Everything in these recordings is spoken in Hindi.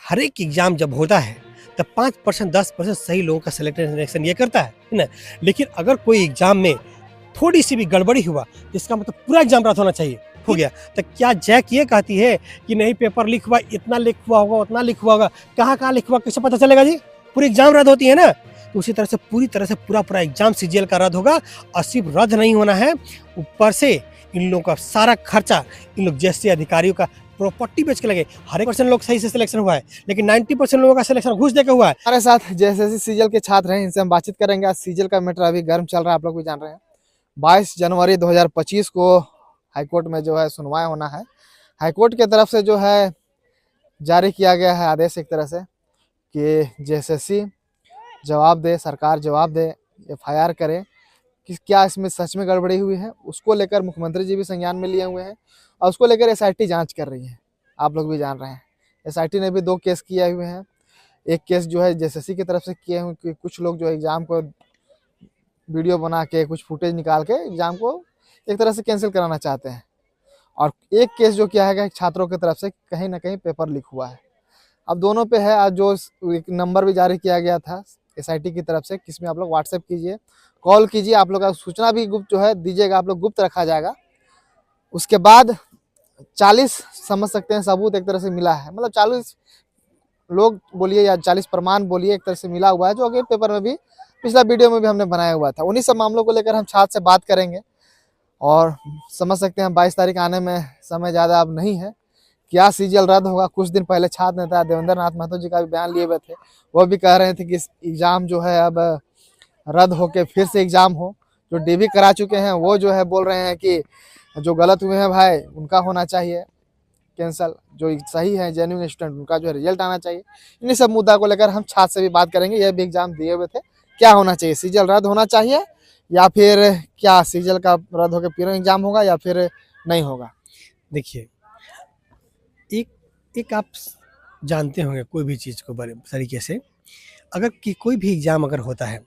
हर एक एग्जाम जब होता है तब 5% 10% सही लोगों का सिलेक्शन ये करता है ना। लेकिन अगर कोई एग्जाम में थोड़ी सी भी गड़बड़ी हुआ तो इसका मतलब पूरा एग्जाम रद्द होना चाहिए। हो गया तो क्या जैक ये कहती है कि नहीं पेपर लीक हुआ, इतना लीक हुआ होगा, उतना लीक हुआ होगा, कहाँ लीक हुआ कैसे पता चलेगा जी? पूरी एग्जाम रद्द होती है ना। तो उसी तरह से पूरी तरह से पूरा एग्जाम सीजीएल का रद्द होगा। और सिर्फ रद्द नहीं होना है, ऊपर से इन लोगों का सारा खर्चा इन लोग जैसे अधिकारियों का प्रॉपर्टी बेच के लगे। 100% लोग सही से सिलेक्शन हुआ है, लेकिन 90% लोगों का सिलेक्शन घूस देकर हुआ है। हमारे साथ जैसे सीजीएल के छात्र हैं, इनसे हम बातचीत करेंगे। आज सीजीएल का मैटर अभी गर्म चल रहा है, आप लोग भी जान रहे हैं। 22 जनवरी 2025 को हाईकोर्ट में जो है सुनवाई होना है। हाईकोर्ट की तरफ से जो है जारी किया गया है आदेश एक तरह से कि जेएसएससी जवाब दे, सरकार जवाब दे, एफआईआर करे कि क्या इसमें सच में गड़बड़ी हुई है। उसको लेकर मुख्यमंत्री जी भी संज्ञान में लिए हुए हैं और उसको लेकर एसआईटी जांच कर रही है। आप लोग भी जान रहे हैं एसआईटी ने भी 2 केस किए हुए हैं। एक केस जो है जेएसएससी की तरफ से किए हुए कि कुछ लोग जो एग्जाम को वीडियो बना के कुछ फुटेज निकाल के एग्जाम को एक तरह से कैंसिल कराना चाहते हैं, और एक केस जो किया है छात्रों की तरफ से कहीं ना कहीं पेपर लीक हुआ है। अब दोनों पे है। आज जो एक नंबर भी जारी किया गया था एसआईटी की तरफ से, किसमें आप लोग व्हाट्सएप कीजिए, कॉल कीजिए, आप लोग का सूचना भी गुप्त जो है दीजिएगा, आप लोग गुप्त रखा जाएगा। उसके बाद 40 समझ सकते हैं सबूत एक तरह से मिला है, मतलब 40 लोग बोलिए या 40 प्रमाण बोलिए एक तरह से मिला हुआ है, जो अगले पेपर में भी पिछला वीडियो में भी हमने बनाया हुआ था। उन्हीं सब मामलों को लेकर हम छात्र से बात करेंगे और समझ सकते हैं 22 तारीख आने में समय ज़्यादा अब नहीं है। क्या सीजीएल रद्द होगा? कुछ दिन पहले छात्र नेता देवेंद्र नाथ महतो जी का भी बयान लिए हुए थे, वो भी कह रहे थे कि इस एग्ज़ाम जो है अब रद्द होके फिर से एग्ज़ाम हो। जो डीबी करा चुके हैं वो जो है बोल रहे हैं कि जो गलत हुए हैं भाई उनका होना चाहिए कैंसल, जो सही है जेन्युइन स्टूडेंट उनका जो है रिजल्ट आना चाहिए। इन्हीं सब मुद्दा को लेकर हम छात्र से भी बात करेंगे। यह भी एग्जाम दिए हुए थे, क्या होना चाहिए? सीजीएल रद्द होना चाहिए या फिर क्या सीजीएल का रद्द होकर फिर एग्जाम होगा या फिर नहीं होगा? देखिए, एक आप जानते होंगे कोई भी चीज़ को बड़े तरीके से, अगर कि कोई भी एग्ज़ाम अगर होता है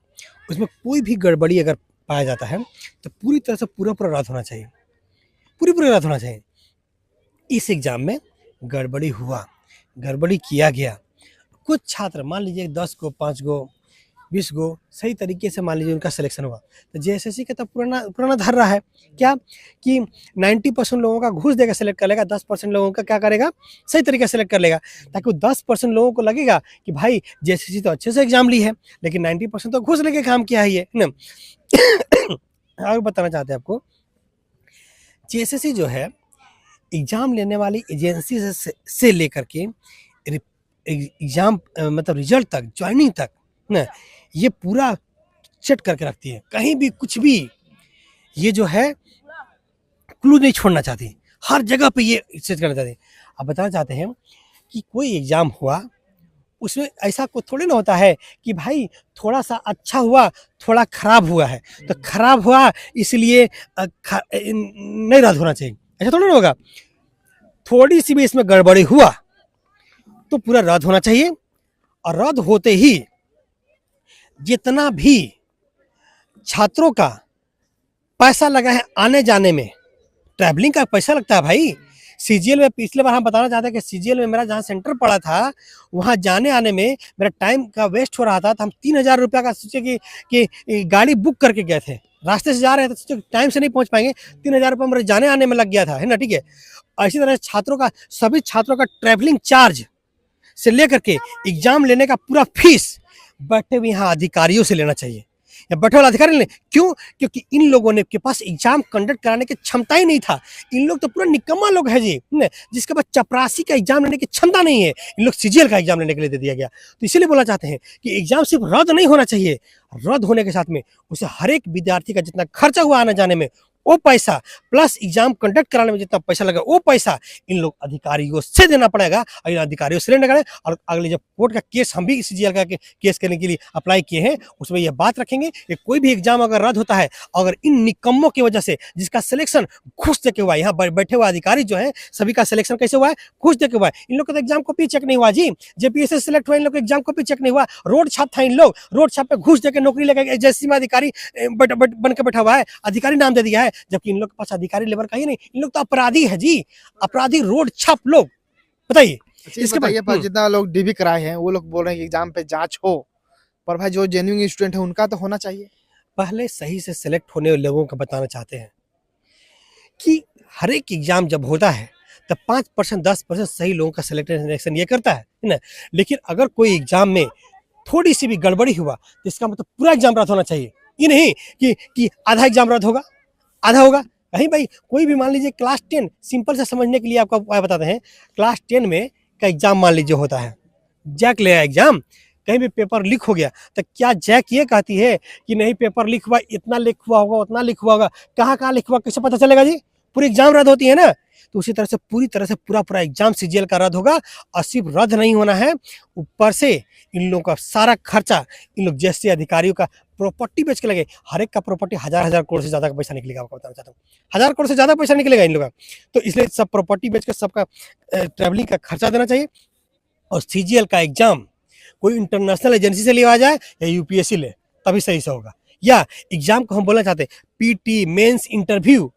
उसमें कोई भी गड़बड़ी अगर पाया जाता है तो पूरी तरह से पूरा रद्द होना चाहिए, पूरी रद्द होना चाहिए। इस एग्ज़ाम में गड़बड़ी हुआ, गड़बड़ी किया गया। कुछ छात्र मान लीजिए 10 गो 5 गो 20 गो सही तरीके से मान लीजिए उनका सिलेक्शन हुआ, तो जेएसएससी का तो पुराना धर रहा है क्या कि 90% लोगों का घूस देकर सेलेक्ट कर लेगा, 10% लोगों का क्या करेगा सही तरीके से सेलेक्ट कर लेगा, ताकि वो 10% लोगों को लगेगा कि भाई जेएसएससी तो अच्छे से एग्जाम ली है, लेकिन 90% तो घूस लेके काम किया है ये ना। आगे बताना चाहते हैं आपको, जेएसएससी जो है एग्जाम लेने वाली एजेंसी से लेकर के एग्जाम मतलब रिजल्ट तक, ज्वाइनिंग तक ना, ये पूरा सेट करके रखती है। कहीं भी कुछ भी ये जो है क्लू नहीं छोड़ना चाहती, हर जगह पे ये सेट करना चाहती है। अब बताना चाहते हैं कि कोई एग्जाम हुआ उसमें ऐसा कुछ थोड़ी ना होता है कि भाई थोड़ा सा अच्छा हुआ थोड़ा खराब हुआ है तो खराब हुआ इसलिए नहीं रद्द होना चाहिए, ऐसा थोड़ा ना होगा। थोड़ी सी भी इसमें गड़बड़ी हुआ तो पूरा रद्द होना चाहिए, और रद्द होते ही जितना भी छात्रों का पैसा लगा है आने जाने में, ट्रैवलिंग का पैसा लगता है भाई। सीजीएल में पिछले बार हम बताना चाहते हैं कि सीजीएल में मेरा जहाँ सेंटर पड़ा था वहाँ जाने आने में मेरा टाइम का वेस्ट हो रहा था, तो हम 3000 रुपया का सोचे कि गाड़ी बुक करके गए थे, रास्ते से जा रहे थे, सोचे टाइम से नहीं पहुँच पाएंगे, 3000 रुपया मेरे जाने आने में लग गया था, है ना, ठीक है। इसी तरह छात्रों का, सभी छात्रों का ट्रैवलिंग चार्ज से लेकर के एग्जाम लेने का पूरा फीस बैठे हुए यहाँ अधिकारियों से लेना चाहिए, या बैठे वाला अधिकारी ले। क्यों? क्योंकि इन लोगों ने के पास एग्जाम कंडक्ट कराने की क्षमता ही नहीं था। इन लोग तो पूरा निकम्मा लोग है जी, जिसके पास चपरासी का एग्जाम लेने की क्षमता नहीं है, इन लोग सीजीएल का एग्जाम लेने के लिए दे दिया गया। तो इसीलिए बोलना चाहते हैं कि एग्जाम सिर्फ रद्द नहीं होना चाहिए, रद्द होने के साथ में उसे हर एक विद्यार्थी का जितना खर्चा हुआ आने जाने में वो पैसा प्लस एग्जाम कंडक्ट कराने में जितना पैसा लगा वो पैसा इन लोग अधिकारियों से देना पड़ेगा, और इन अधिकारियों से लेना करें। और अगले जब कोर्ट का केस हम भी सीजीएल का केस करने के लिए अप्लाई किए हैं उसमें यह बात रखेंगे कि कोई भी एग्जाम अगर रद्द होता है, अगर इन निकम्मों की वजह से जिसका सिलेक्शन घूस दे के हुआ है, यहाँ बैठे हुए अधिकारी जो है सभी का सिलेक्शन कैसे हुआ है? घूस दे के हुआ है। इन लोग का तो एग्जाम कॉपी चेक नहीं हुआ जी, जेपीएससी सेलेक्ट हुआ, इन लोग का एग्जाम कॉपी चेक नहीं हुआ, रोड छाप था, इन लोग रोड छाप पे घूस दे के नौकरी लेकर एजेंसी में अधिकारी बन के बैठा हुआ है, अधिकारी नाम दे दिया है, जबकि इन लोग के पास अधिकारी लेवल का ही नहीं। इन लोग तो अपराधी है जी, अपराधी रोड छाप लोग। बताइए अच्छा, ये इसके बाद बताइए, पर जितना लोग डीबी कराए हैं वो लोग बोल रहे हैं कि एग्जाम पे जांच हो, पर भाई जो जेन्युइन स्टूडेंट है उनका तो होना चाहिए। पहले सही से सेलेक्ट होने वाले लोगों को बताना चाहते हैं कि हर एक एग्जाम जब होता है तब 5% 10% सही लोगों का सिलेक्शन ये करता है ना। लेकिन अगर कोई एग्जाम में थोड़ी सी भी गड़बड़ी हुआ तो इसका मतलब पूरा एग्जाम रद्द होना चाहिए। ये नहीं कि आधा एग्जाम रद्द होगा, आधा होगा। कहीं भाई कोई भी मान लीजिए क्लास 10, सिंपल से समझने के लिए आपको उपाय बताते हैं। क्लास 10 में का एग्जाम मान लीजिए होता है, जैक ले आया एग्जाम, कहीं भी पेपर लीक हो गया तो क्या जैक ये कहती है कि नहीं पेपर लीक हुआ, इतना लीक हुआ होगा, उतना लीक हुआ होगा, कहाँ कहाँ लीक हुआ कैसे पता चलेगा जी? पूरी एग्जाम रद्द होती है ना। तो उसी तरह से पूरी तरह से पूरा एग्जाम सीजीएल का रद्द होगा। और सिर्फ रद्द नहीं होना है, ऊपर से इन लोगों का सारा खर्चा इन लोग जैसे अधिकारियों का प्रॉपर्टी बेच के लगे। हर एक का प्रॉपर्टी हजार करोड़ से ज्यादा का पैसा निकलेगा, आपको बताना चाहता हूँ। 1000 करोड़ से ज्यादा पैसा निकलेगा इन लोगों का। तो इसलिए सब प्रॉपर्टी बेच के सबका ट्रैवलिंग का खर्चा देना चाहिए। और सीजीएल का एग्जाम कोई इंटरनेशनल एजेंसी से लिया जाए या यूपीएससी ले, तभी सही से होगा। या एग्जाम को हम बोलना चाहते हैं पीटी, मेंस, इंटरव्यू,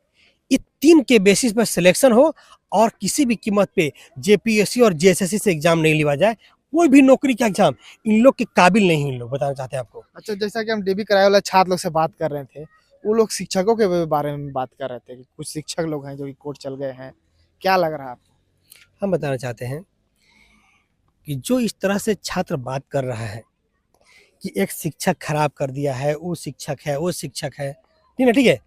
ये 3 के बेसिस पर सिलेक्शन हो। और किसी भी कीमत पे जेपीएससी और जेएसएससी से एग्जाम नहीं लिया जाए। कोई भी नौकरी का एग्जाम इन लोग के काबिल नहीं, इन लोग बताना चाहते हैं आपको। अच्छा, जैसा कि हम डीबी कराए वाले छात्र लोग से बात कर रहे थे, वो लोग शिक्षकों के बारे में बात कर रहे थे कि कुछ शिक्षक लोग हैं जो कि कोर्ट चल गए हैं, क्या लग रहा है आपको? हम बताना चाहते हैं कि जो इस तरह से छात्र बात कर रहा है कि एक शिक्षक खराब कर दिया है, वो शिक्षक है, वो शिक्षक है, ठीक है, ठीक है।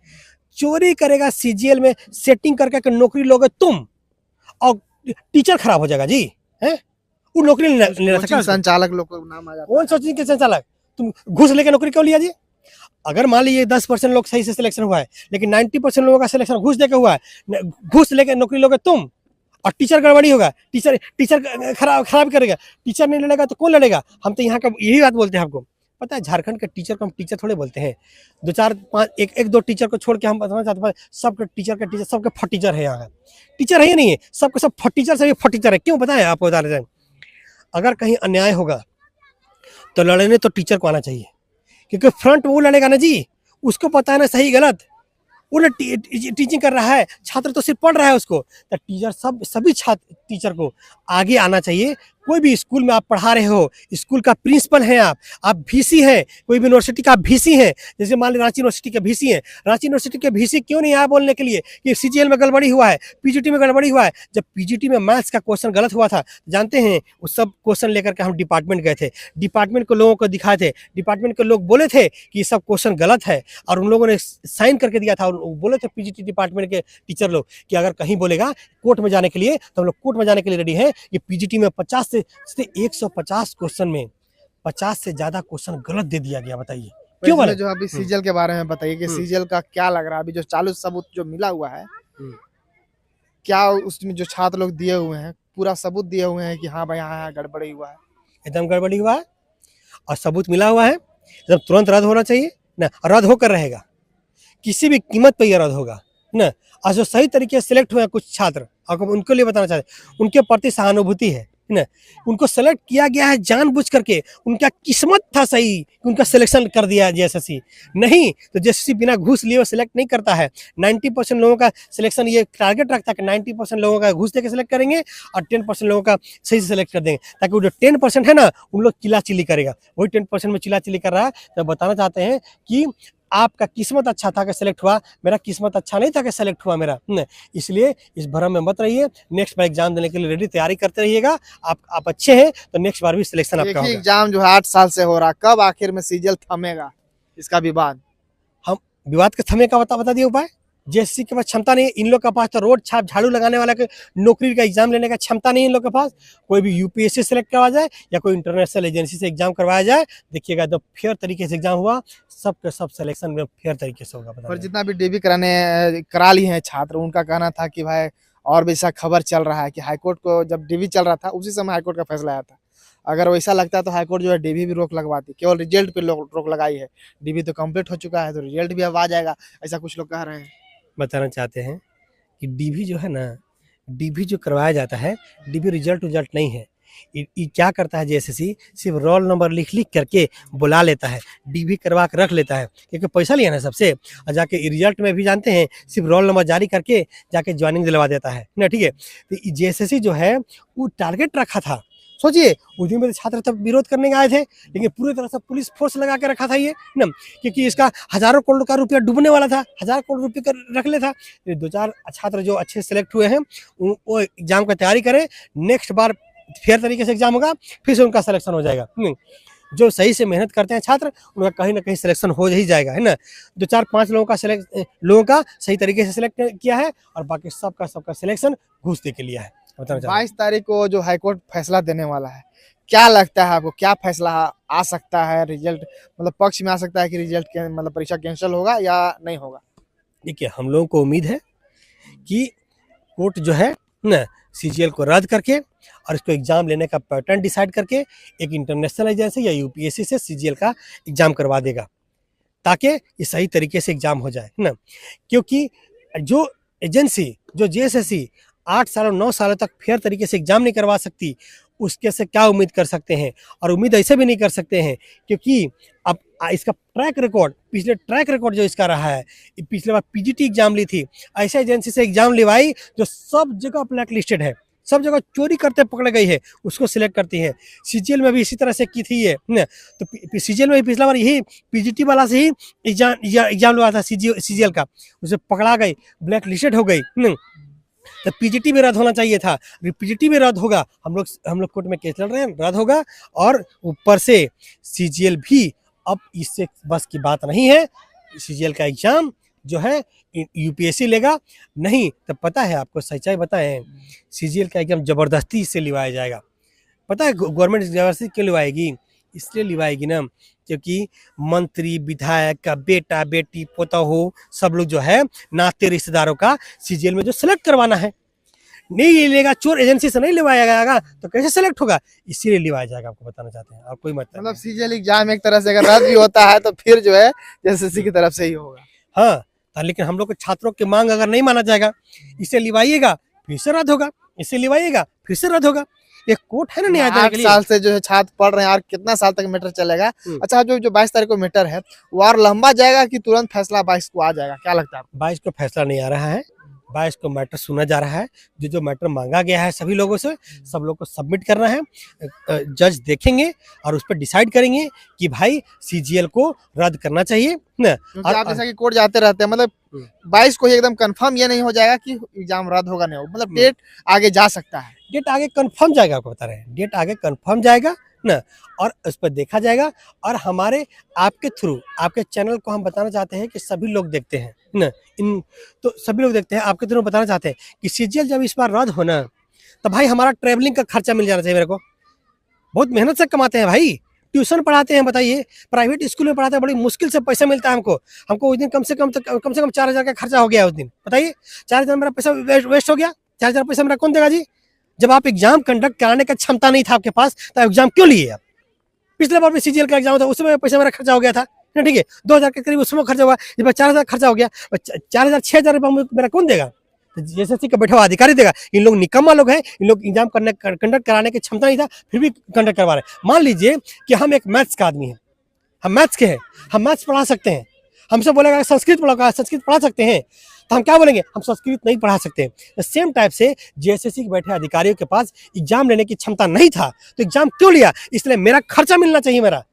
चोरी करेगा सीजीएल में सेटिंग करके नौकरी लोगे तुम, और टीचर खराब हो जाएगा जी, है? वो नौकरी लेना कोचिंग सकता है? संचालक लोग का नाम आ जाता कौन है। सोचिए कि संचालक तुम घूस लेके नौकरी क्यों लिया जी? अगर मान लीजिए 10% लोग सही से सिलेक्शन हुआ है, लेकिन 90% लोगों का सिलेक्शन घूस देके हुआ है, घूस लेके नौकरी लोगे तुम, और टीचर गड़बड़ी होगा, टीचर टीचर खराब करेगा, टीचर नहीं लड़ेगा तो कौन लड़ेगा? हम तो यहाँ का यही बात बोलते हैं आपको। पता है झारखंड के टीचर को हम टीचर थोड़े बोलते हैं। 2 4 5 एक 2 टीचर को छोड़ के हम बताना चाहते हैं सबके टीचर सबके फटीचर है यहाँ। टीचर है या नहीं है? सबके सब फटीचर से भी फटीचर है। क्यों बताएं आपको बता रहे हैं। अगर कहीं अन्याय होगा तो लड़ने तो टीचर को आना चाहिए, क्योंकि फ्रंट वो लड़ेगा ना जी, उसको पता है ना सही गलत। वो ना टीचिंग कर रहा है, छात्र तो सिर्फ पढ़ रहा है उसको। तो टीचर सभी छात्र टीचर को आगे आना चाहिए। कोई भी स्कूल में आप पढ़ा रहे हो, स्कूल का प्रिंसिपल है आप वीसी हैं, कोई भी यूनिवर्सिटी का वीसी है, जैसे मान लीजिए रांची यूनिवर्सिटी के वीसी हैं। रांची यूनिवर्सिटी के वीसी क्यों नहीं आया बोलने के लिए कि सीजीएल में गड़बड़ी हुआ है, पीजीटी में गड़बड़ी हुआ है? जब पीजीटी में मैथ्स का क्वेश्चन गलत हुआ था, जानते हैं, वो सब क्वेश्चन लेकर के हम डिपार्टमेंट गए थे, डिपार्टमेंट के लोगों को दिखाए थे, डिपार्टमेंट के लोग बोले थे कि सब क्वेश्चन गलत है, और उन लोगों ने साइन करके दिया था। और बोले थे पीजीटी डिपार्टमेंट के टीचर लोग कि अगर कहीं बोलेगा कोर्ट में जाने के लिए तो हम लोग कोर्ट में जाने के लिए रेडी हैं। ये पीजीटी में 50 से 150 क्वेश्चन में 50 से ज्यादा क्वेश्चन गलत दे दिया गया। बताइए क्यों इसमें बोले? जो अभी सीजीएल के बारे में बताइए कि सीजीएल का क्या लग रहा है, अभी जो चालू सबूत जो मिला हुआ है, क्या उसमें जो छात्र लोग दिए हुए हैं पूरा सबूत दिए हुए हैं कि हाँ भाई यहाँ गड़बड़ी हुआ है? एकदम गड़बड़ी हुआ है और सबूत मिला हुआ है, एकदम तुरंत रद्द होना चाहिए ना। रद्द होकर रहेगा, किसी भी कीमत पर यह रद्द होगा ना। और जो सही तरीके से सिलेक्ट हुए हैं कुछ छात्र, आपको उनके लिए बताना चाहते हैं, उनके प्रति सहानुभूति है ना। उनको सेलेक्ट किया गया है जानबूझ करके, उनका किस्मत था सही, उनका सिलेक्शन कर दिया जेएसएससी। नहीं तो जेएसएससी बिना घूस लिए सिलेक्ट नहीं करता है। 90% लोगों का सिलेक्शन ये टारगेट रखता है कि 90% लोगों का घूस देकर सिलेक्ट करेंगे और 10% लोगों का सही से सिलेक्ट कर देंगे, ताकि वो जो 10% है ना, उन लोग चिल्ला चिल्ली करेगा। वही 10% में चिल्ला चिल्ली कर रहा है। तो बताना चाहते हैं कि आपका किस्मत अच्छा था कि सेलेक्ट हुआ, मेरा किस्मत अच्छा नहीं था कि सेलेक्ट हुआ मेरा। इसलिए इस भ्रम में मत रहिए। नेक्स्ट बार एग्जाम देने के लिए रेडी तैयारी करते रहिएगा। आप अच्छे हैं तो नेक्स्ट बार भी सिलेक्शन आपका होगा। एग्जाम जो है 8 साल से हो रहा, कब आखिर में सीजीएल थमेगा इसका विवाद? हम विवाद के थमे का बता दिए उपाय। जेएसएससी के पास क्षमता नहीं है, इन लोग के पास तो रोड छाप झाड़ू लगाने वाला के नौकरी का एग्जाम लेने का क्षमता नहीं है इन लोग के पास। कोई भी यूपीएससी सेलेक्ट करवाया जाए या कोई इंटरनेशनल एजेंसी से एग्जाम करवाया जाए, देखिएगा तो फेयर तरीके से एग्जाम हुआ, सबके सब सिलेक्शन में फेयर तरीके से होगा। और जितना भी डीबी करा ली है छात्र, उनका कहना था कि भाई और भी ऐसा खबर चल रहा है कि हाईकोर्ट को जब डीबी चल रहा था उसी समय हाईकोर्ट का फैसला आया था, अगर वैसा लगता है तो हाईकोर्ट जो है डीबी भी रोक लगवाती, केवल रिजल्ट पे रोक लगाई है। डीबी तो कंप्लीट हो चुका है तो रिजल्ट भी अब आ जाएगा, ऐसा कुछ लोग कह रहे हैं। बताना चाहते हैं कि डीबी जो है ना, डीबी जो करवाया जाता है, डीबी रिजल्ट नहीं है। ये क्या करता है जेएसएससी, सिर्फ रोल नंबर लिख लिख करके बुला लेता है, डीवी करवा के रख लेता है, क्योंकि पैसा लिया ना सबसे, और जाके रिजल्ट में भी जानते हैं सिर्फ रोल नंबर जारी करके जाके ज्वाइनिंग दिलवा देता है ना। ठीक है, तो जेएसएससी जो है वो टारगेट रखा था। सोचिए, उस दिन मेरे छात्र तब विरोध करने आए थे, लेकिन पूरी तरह से पुलिस फोर्स लगा के रखा था ये ना, क्योंकि इसका हजारों करोड़ का रुपया डूबने वाला था, 1000 करोड़ रुपये का रख ले था। ये 2-4 छात्र जो अच्छे सेलेक्ट हुए हैं वो एग्जाम की तैयारी करें, नेक्स्ट बार फेयर तरीके से एग्जाम होगा, फिर से उनका सिलेक्शन हो जाएगा। जो सही से मेहनत करते हैं छात्र, उनका कहीं ना कहीं सिलेक्शन हो ही जाएगा, है ना। 2-4-5 लोगों का सही तरीके से सिलेक्ट किया है, और बाकी सबका सिलेक्शन घूस दे के लिया है। 22 तारीख को जो हाईकोर्ट फैसला देने वाला है, क्या लगता है आपको, क्या फैसला आ सकता है? रिजल्ट मतलब पक्ष में आ सकता है कि रिजल्ट मतलब परीक्षा कैंसिल होगा या नहीं होगा? देखिए, हम लोगों को उम्मीद है कि कोर्ट जो है ना सीजीएल को रद्द करके और इसको एग्जाम लेने का पैटर्न डिसाइड करके एक इंटरनेशनल एजेंसी या यूपीएससी से सीजीएल का एग्जाम करवा देगा, ताकि ये सही तरीके से एग्जाम हो जाए ना। क्योंकि जो एजेंसी, जो जेएसएससी 8 सालों 9 सालों तक फेयर तरीके से एग्जाम नहीं करवा सकती, उसके से क्या उम्मीद कर सकते हैं? और उम्मीद ऐसे भी नहीं कर सकते हैं, क्योंकि अब इसका पिछले ट्रैक रिकॉर्ड जो इसका रहा है, पिछले बार पीजीटी एग्जाम ली थी, ऐसे एजेंसी से एग्जाम लिवाई जो सब जगह ब्लैक लिस्टेड है, सब जगह चोरी करते पकड़ गई है, उसको सिलेक्ट करती है। सीजीएल में भी इसी तरह से की थी ये ना, तो सीजीएल में भी पिछला बार यही पीजीटी वाला से ही एग्जाम लिया था सीजीएल का, उसे पकड़ा गई, ब्लैक लिस्टेड हो गई। तो पीजीटी भी रद्द होना चाहिए था, पीजीटी भी रद्द होगा, हम लोग कोर्ट में केस लड़ रहे हैं, रद्द होगा। और ऊपर से सीजीएल भी अब इससे बस की बात नहीं है, सीजीएल का एग्जाम जो है यूपीएससी लेगा नहीं। तो पता है आपको, सच्चाई बताएं, सीजीएल का एग्जाम जबरदस्ती से लिवाया जाएगा। पता है गवर्नमेंट जबरदस्ती क्यों लिवाएगी? इसलिए लिवाएगी ना, क्योंकि मंत्री विधायक का बेटा बेटी पोता हो, सब लोग जो है नाते रिश्तेदारों का सीजीएल में जो सिलेक्ट करवाना है, नहीं लेगा, चोर एजेंसी से नहीं लिवाया जाएगा तो कैसे सिलेक्ट होगा? इसीलिए लिवाया जाएगा, आपको बताना चाहते हैं, और कोई मतलब सीजीएल एग्जाम एक तरह से अगर रद्द भी होता है तो फिर जो है जेएसएससी की तरफ से ही होगा। हाँ, लेकिन हम लोग को छात्रों की मांग अगर नहीं माना जाएगा, इसे लिवाइएगा फिर से रद्द होगा, इसे लिवाइएगा फिर से रद्द होगा। एक कोर्ट है ना न्याय देने के लिए। 8 साल से जो है छात्र पढ़ रहे हैं, और कितना साल तक मैटर चलेगा? अच्छा, जो 22 तारीख को मैटर है वो और लंबा जाएगा कि तुरंत फैसला 22 को आ जाएगा, क्या लगता है आपको? 22 को फैसला नहीं आ रहा है, 22 को मैटर सुना जा रहा है। जो मैटर मांगा गया है सभी लोगों से, सब लोग को सबमिट करना है, जज देखेंगे और उस पर डिसाइड करेंगे कि भाई सीजीएल को रद्द करना चाहिए ना। क्योंकि आप जैसा कि कोर्ट जाते रहते हैं, मतलब 22 को ही एकदम कंफर्म ये नहीं हो जाएगा कि एग्जाम रद्द होगा नहीं होगा, मतलब डेट आगे जा सकता है। डेट आगे कंफर्म जाएगा, आपको बता रहे हैं, डेट आगे कंफर्म जाएगा ना, और उस पर देखा जाएगा। और हमारे आपके थ्रू, आपके चैनल को हम बताना चाहते हैं कि सभी लोग देखते हैं ना, तो सभी लोग देखते हैं, आपके थ्रू बताना चाहते हैं कि सीजीएल जब इस बार रद्द होना, तो भाई हमारा ट्रैवलिंग का खर्चा मिल जाना चाहिए। मेरे को बहुत मेहनत से कमाते हैं भाई, ट्यूशन पढ़ाते हैं, बताइए, प्राइवेट स्कूल में पढ़ाते हैं, बड़ी मुश्किल से पैसा मिलता है हमको उस दिन कम से कम 4000 का खर्चा हो गया उस दिन। बताइए, 4000 मेरा पैसा वेस्ट हो गया, 4000 पैसा मेरा कौन देगा जी? जब आप एग्जाम कंडक्ट कराने का क्षमता नहीं था आपके पास, तो एग्जाम क्यों लिए आप? पिछले बार भी सीजीएल का एग्जाम था, उसमें पैसा मेरा खर्चा हो गया था ना, ठीक है, 2000 के करीब उसमें खर्चा हुआ, इस बार 4000 खर्चा हो गया, 4000 6000 रुपये मेरा कौन देगा? जेएसएससी का बैठा हुआ अधिकारी देगा। इन लोग निकम्मा लोग हैं, इन लोग एग्जाम कंडक्ट कराने की क्षमता नहीं था, फिर भी कंडक्ट करवा रहे। मान लीजिए कि हम एक मैथ्स का आदमी हैं, हम मैथ्स के हैं, हम मैथ्स पढ़ा सकते हैं, हमसे बोलेगा संस्कृत पढ़ा, संस्कृत पढ़ा सकते हैं, तो हम क्या बोलेंगे? हम संस्कृत नहीं पढ़ा सकते। सेम टाइप से जेएसएससी के बैठे अधिकारियों के पास एग्जाम लेने की क्षमता नहीं था, तो एग्जाम क्यों लिया? इसलिए मेरा खर्चा मिलना चाहिए। मेरा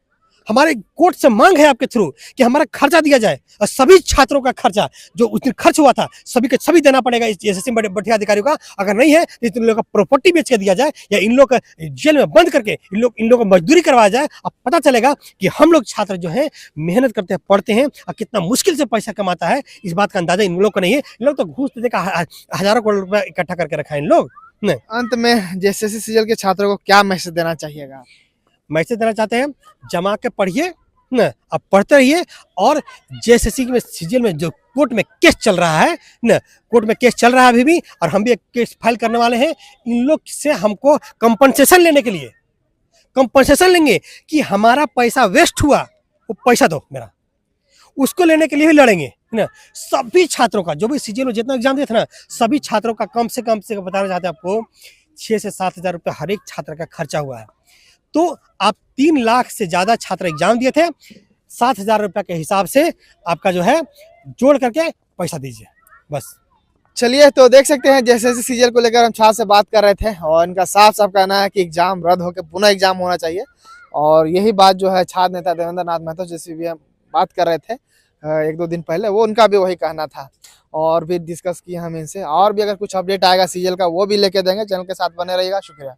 हमारे कोर्ट से मांग है आपके थ्रू कि हमारा खर्चा दिया जाए, और सभी छात्रों का खर्चा जो उस दिन खर्च हुआ था सभी के सभी देना पड़ेगा इस जेएसएससी में बैठे अधिकारियों का। अगर नहीं है तो इन लोगों का प्रॉपर्टी बेच के दिया जाए, या इन लोग का जेल में बंद करके इन लोग को मजदूरी करवाया जाए। अब पता चलेगा कि हम लोग छात्र जो है मेहनत करते हैं, पढ़ते हैं, और कितना मुश्किल से पैसा कमाता है, इस बात का अंदाजा इन लोग को नहीं है। इन लोग तो घूस देकर हजारों करोड़ रुपया इकट्ठा करके रखा है इन लोग। अंत में जेएसएससी सीजीएल के छात्रों को क्या मैसेज देना चाहिएगा? मैसेज देना चाहते हैं, जमा के पढ़िए ना, अब पढ़ते रहिए। और जेएसएससी में सीजीएल में जो कोर्ट में केस चल रहा है ना, कोर्ट में केस चल रहा है अभी भी, और हम भी एक केस फाइल करने वाले हैं। इन लोग से हमको कंपनसेशन लेने के लिए, कंपनसेशन लेंगे कि हमारा पैसा वेस्ट हुआ, वो पैसा दो मेरा, उसको लेने के लिए भी लड़ेंगे ना। सभी छात्रों का, जो भी सीजीएल में जितना एग्जाम दिया था ना, सभी छात्रों का कम से कम बताना चाहते हैं आपको 6 से 7 हज़ार रुपये हर एक छात्र का खर्चा हुआ है। तो आप 3 लाख से ज़्यादा छात्र एग्जाम दिए थे, 7 हज़ार रुपये के हिसाब से आपका जो है जोड़ करके पैसा दीजिए बस। चलिए, तो देख सकते हैं जैसे जैसे सीजीएल को लेकर हम छात्र से बात कर रहे थे और इनका साफ साफ कहना है कि एग्जाम रद्द होकर पुनः एग्जाम होना चाहिए। और यही बात जो है छात्र नेता देवेंद्र नाथ महतो जैसे भी हम बात कर रहे थे 1-2 दिन पहले, वो उनका भी वही कहना था। और भी डिस्कस किए हम इनसे, और भी अगर कुछ अपडेट आएगा सीजीएल का वो भी लेके देंगे। चैनल के साथ बने रहिएगा। शुक्रिया।